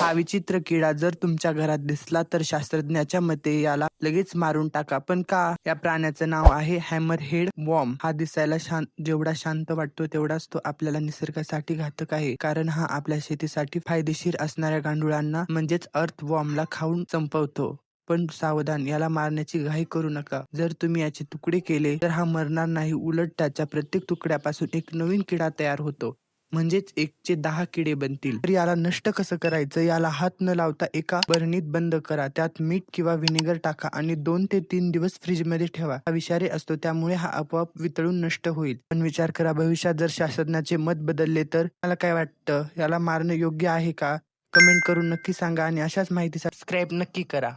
हा विचित्र किडा जर तुमच्या घरात दिसला तर शास्त्रज्ञाच्या मते याला लगेच मारून टाका. पण का? या प्राण्याचं नाव आहे हॅमरहेड वॉर्म. हा दिसायला जेवढा शांत वाटतो तेवढाच तो आपल्याला निसर्गासाठी घातक आहे. कारण हा आपल्या शेतीसाठी फायदेशीर असणाऱ्या गांडुळांना म्हणजेच अर्थ वॉर्मला खाऊन संपवतो. पण सावधान, याला मारण्याची घाई करू नका. जर तुम्ही याचे तुकडे केले तर हा मरणार नाही, उलट त्याच्या प्रत्येक तुकड्यापासून एक नवीन किडा तयार होतो. म्हणजेच 1चे 10 किडे बनतील. तर याला नष्ट कसं करायचं? याला हात न लावता एका बरणीत बंद करा. त्यात मीठ किंवा व्हिनेगर टाका आणि 2 ते 3 दिवस फ्रीजमध्ये ठेवा. हा विषारी असतो त्यामुळे हा आपोआप वितळून नष्ट होईल. पण विचार करा, भविष्यात जर शास्त्रज्ञाचे मत बदलले तर? मला काय वाटतं? याला मारणं योग्य आहे का? कमेंट करून नक्की सांगा आणि अशाच माहितीसाठी सबस्क्राईब नक्की करा.